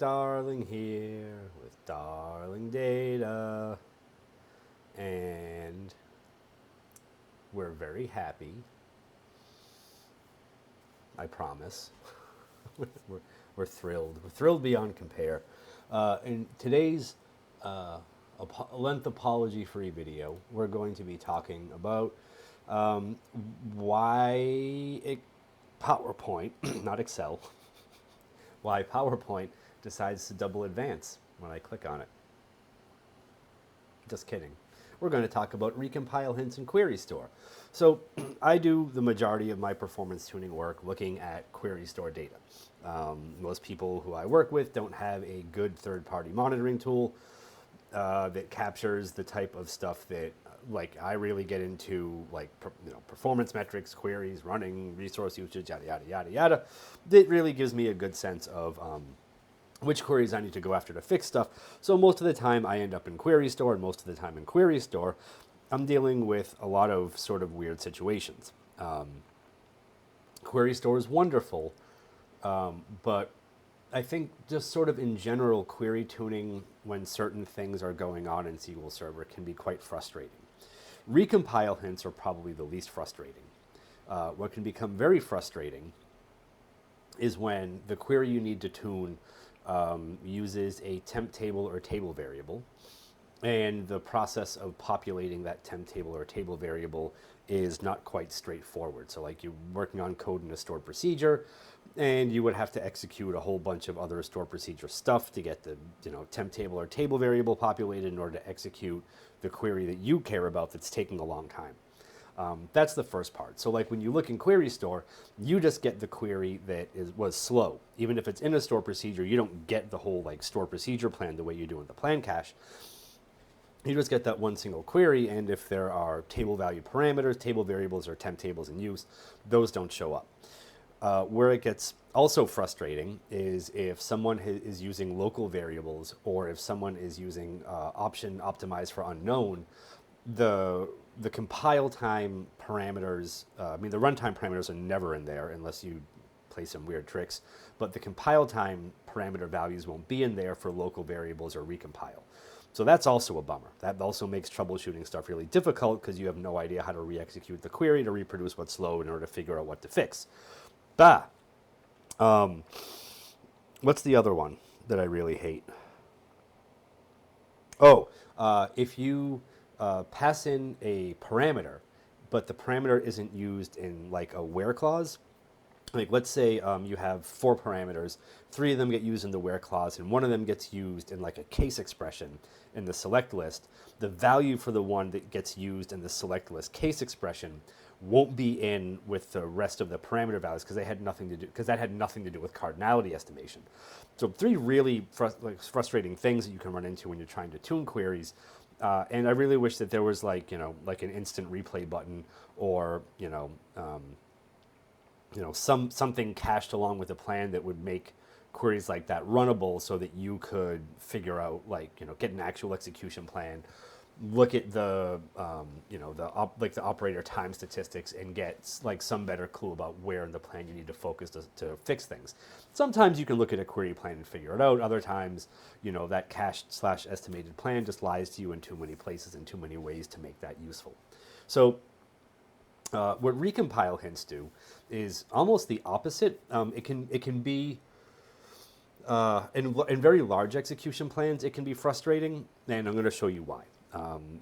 Darling here with Darling Data, and we're very happy, I promise. we're thrilled. We're thrilled beyond compare. In today's length apology-free video, we're going to be talking about why PowerPoint, not Excel, why PowerPoint decides to double advance when I click on it. Just kidding. We're going to talk about recompile hints in QuickieStore. So I do the majority of my performance tuning work looking at QuickieStore data. Most people who I work with don't have a good third-party monitoring tool that captures the type of stuff that like I really get into, like performance metrics, queries, running, resource usage, yada yada yada yada. That really gives me a good sense of which queries I need to go after to fix stuff. So most of the time I end up in QuickieStore, and most of the time in QuickieStore, I'm dealing with a lot of sort of weird situations. QuickieStore is wonderful, but I think just sort of in general, query tuning when certain things are going on in SQL Server can be quite frustrating. Recompile hints are probably the least frustrating. What can become very frustrating is when the query you need to tune uses a temp table or table variable, and the process of populating that temp table or table variable is not quite straightforward. So like you're working on code in a stored procedure, and you would have to execute a whole bunch of other stored procedure stuff to get the temp table or table variable populated in order to execute the query that you care about that's taking a long time. That's the first part. So like when you look in QuickieStore, you just get the query that was slow. Even if it's in a store procedure, you don't get the whole like store procedure plan the way you do in the plan cache. You just get that one single query, and if there are table value parameters, table variables, or temp tables in use, those don't show up. Where it gets also frustrating is if someone is using local variables, or if someone is using option optimized for unknown, the compile time parameters, the runtime parameters are never in there unless you play some weird tricks, but the compile time parameter values won't be in there for local variables or recompile. So that's also a bummer. That also makes troubleshooting stuff really difficult because you have no idea how to re-execute the query to reproduce what's slow in order to figure out what to fix. What's the other one that I really hate? If you pass in a parameter, but the parameter isn't used in like a where clause. Like let's say you have 4 parameters, 3 of them get used in the where clause, and 1 of them gets used in like a case expression in the select list. The value for the one that gets used in the select list case expression won't be in with the rest of the parameter values because that had nothing to do with cardinality estimation. So 3 really frustrating things that you can run into when you're trying to tune queries. And I really wish that there was like an instant replay button, or something cached along with the plan that would make queries like that runnable, so that you could figure out get an actual execution plan, look at the the operator time statistics, and get like some better clue about where in the plan you need to focus to fix things. Sometimes you can look at a query plan and figure it out. Other times, that cached/estimated plan just lies to you in too many places in too many ways to make that useful. So what recompile hints do is almost the opposite. It can be in very large execution plans, it can be frustrating, and I'm going to show you why.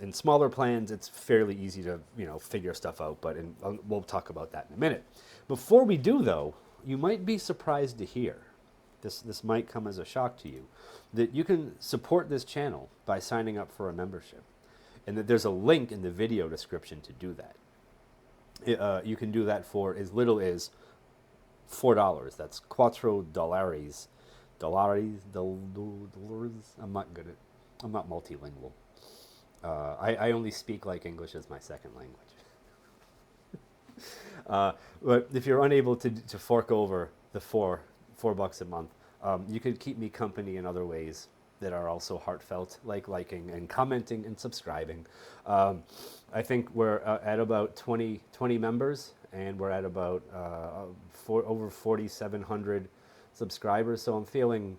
In smaller plans, it's fairly easy to figure stuff out, but we'll talk about that in a minute. Before we do, though, you might be surprised to hear, this might come as a shock to you, that you can support this channel by signing up for a membership, and that there's a link in the video description to do that. You can do that for as little as $4. That's $4. I'm not multilingual. I only speak like English as my second language. But if you're unable to fork over the $4 a month, you could keep me company in other ways that are also heartfelt, like liking and commenting and subscribing. I think we're at about 20 members, and we're at about over 4,700 subscribers. So I'm feeling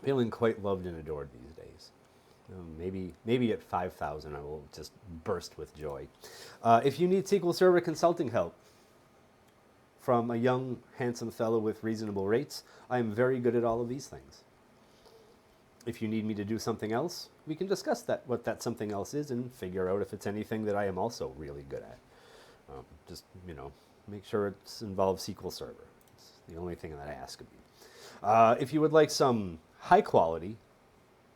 Feeling quite loved and adored these days. Maybe at 5,000 I will just burst with joy. If you need SQL Server consulting help from a young, handsome fellow with reasonable rates, I am very good at all of these things. If you need me to do something else, we can discuss that, what that something else is, and figure out if it's anything that I am also really good at. Just, make sure it involves SQL Server. It's the only thing that I ask of you. If you would like some high quality,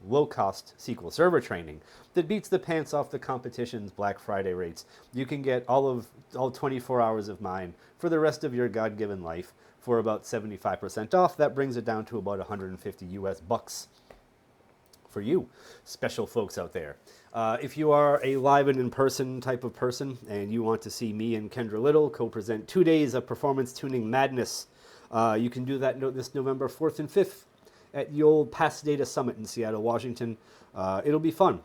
low-cost SQL Server training that beats the pants off the competition's Black Friday rates, you can get all 24 hours of mine for the rest of your God-given life for about 75% off. That brings it down to about 150 US bucks for you, special folks out there. If you are a live and in-person type of person and you want to see me and Kendra Little co-present 2 days of performance tuning madness, you can do that this November 4th and 5th at the old Past Data Summit in Seattle, Washington. It'll be fun.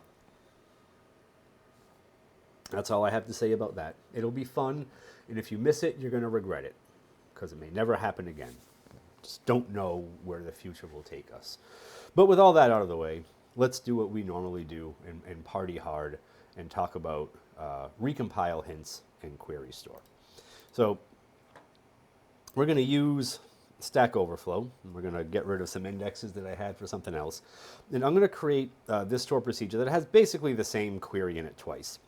That's all I have to say about that. It'll be fun, and if you miss it, you're going to regret it, because it may never happen again. Just don't know where the future will take us. But with all that out of the way, let's do what we normally do and party hard and talk about recompile hints in QuickieStore. So we're going to use Stack Overflow. And we're going to get rid of some indexes that I had for something else. And I'm going to create this store procedure that has basically the same query in it twice.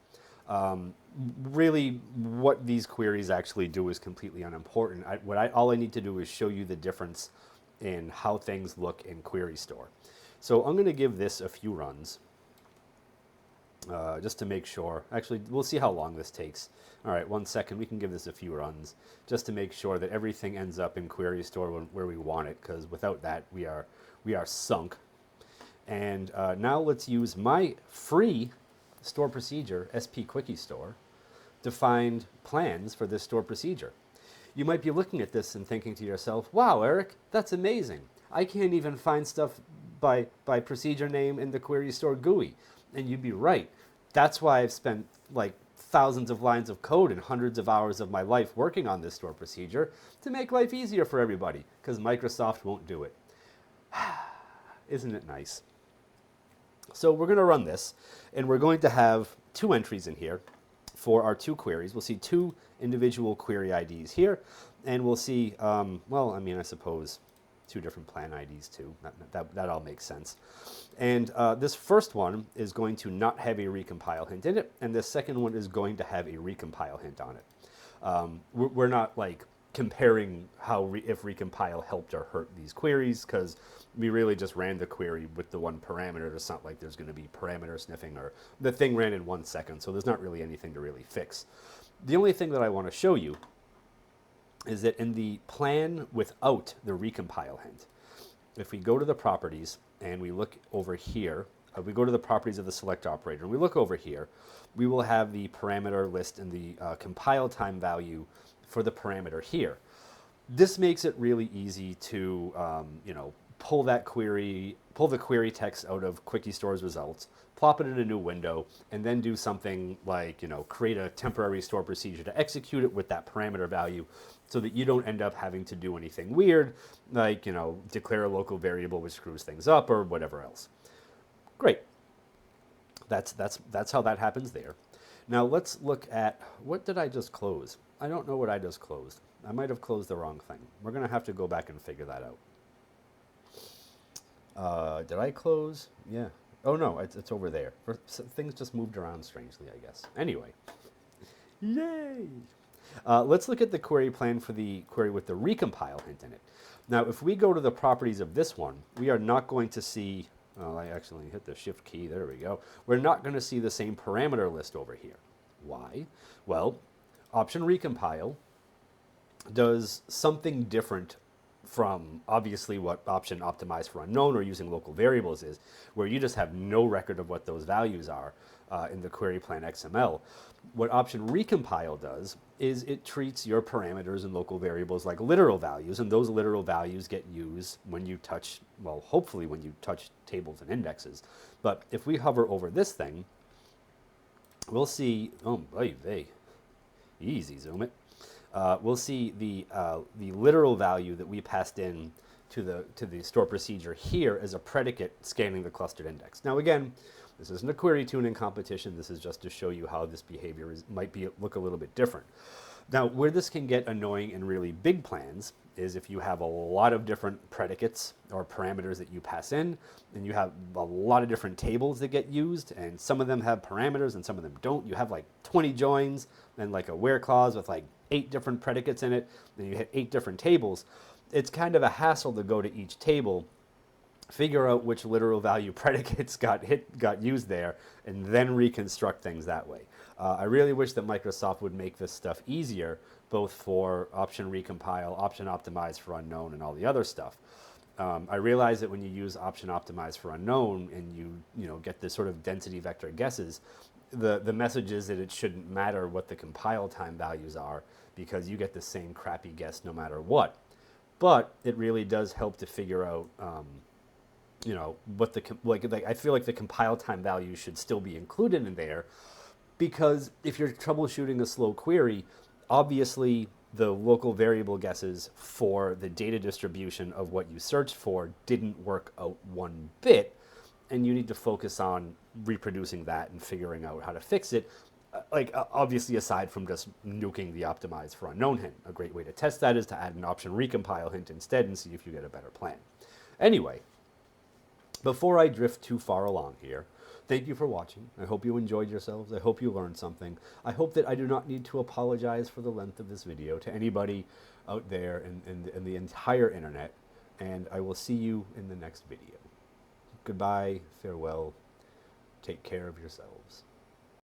Really, what these queries actually do is completely unimportant. All I need to do is show you the difference in how things look in QuickieStore. So I'm going to give this a few runs just to make sure. Actually, we'll see how long this takes. All right, 1 second. We can give this a few runs just to make sure that everything ends up in QuickieStore where we want it, because without that, we are sunk. And now let's use my free store procedure, SP QuickieStore, to find plans for this store procedure. You might be looking at this and thinking to yourself, wow, Eric, that's amazing. I can't even find stuff by procedure name in the QuickieStore GUI. And you'd be right. That's why I've spent like thousands of lines of code and hundreds of hours of my life working on this store procedure to make life easier for everybody, because Microsoft won't do it. Isn't it nice? So we're going to run this, and we're going to have 2 entries in here for our 2 queries. We'll see 2 individual query IDs here, and we'll see, I suppose 2 different plan IDs too. That all makes sense. And this first one is going to not have a recompile hint in it, and this second one is going to have a recompile hint on it. We're not like comparing if recompile helped or hurt these queries, because we really just ran the query with the one parameter. It's not like there's going to be parameter sniffing, or the thing ran in 1 second, so there's not really anything to really fix. The only thing that I want to show you is that in the plan without the recompile hint, if we go to the properties and we look over here, we go to the properties of the select operator and we look over here, we will have the parameter list and the compile time value for the parameter here. This makes it really easy to pull the query text out of QuickieStore's results, plop it in a new window, and then do something like create a temporary store procedure to execute it with that parameter value, so that you don't end up having to do anything weird, like declare a local variable which screws things up or whatever else. Great. That's how that happens there. Now let's look at, what did I just close? I don't know what I just closed. I might have closed the wrong thing. We're going to have to go back and figure that out. Did I close? Yeah. Oh no, it's over there. Things just moved around strangely, I guess. Anyway. Yay! Let's look at the query plan for the query with the recompile hint in it. Now, if we go to the properties of this one, we are not going to see, I actually hit the shift key, there we go. We're not going to see the same parameter list over here. Why? Well, option recompile does something different from obviously what option optimize for unknown or using local variables is, where you just have no record of what those values are in the query plan XML. What option recompile does is it treats your parameters and local variables like literal values, and those literal values get used when you touch, well, hopefully when you touch tables and indexes. But if we hover over this thing, we'll see, oh boy, easy zoom it. We'll see the literal value that we passed in to the store procedure here as a predicate scanning the clustered index. Now again, this isn't a query tuning competition. This is just to show you how this behavior might look a little bit different. Now, where this can get annoying in really big plans is if you have a lot of different predicates or parameters that you pass in, and you have a lot of different tables that get used, and some of them have parameters and some of them don't. You have like 20 joins and like a where clause with like 8 different predicates in it, and you hit 8 different tables. It's kind of a hassle to go to each table, figure out which literal value predicates got used there, and then reconstruct things that way. I really wish that Microsoft would make this stuff easier, both for option recompile, option optimize for unknown, and all the other stuff. I realize that when you use option optimize for unknown and you get this sort of density vector guesses, the message is that it shouldn't matter what the compile time values are because you get the same crappy guess no matter what. But it really does help to figure out what I feel like the compile time value should still be included in there, because if you're troubleshooting a slow query, obviously the local variable guesses for the data distribution of what you searched for didn't work out one bit, and you need to focus on reproducing that and figuring out how to fix it. Obviously, aside from just nuking the optimize for unknown hint, a great way to test that is to add an option recompile hint instead and see if you get a better plan. Anyway, before I drift too far along here, thank you for watching. I hope you enjoyed yourselves. I hope you learned something. I hope that I do not need to apologize for the length of this video to anybody out there in the entire internet, and I will see you in the next video. Goodbye, farewell, take care of yourselves.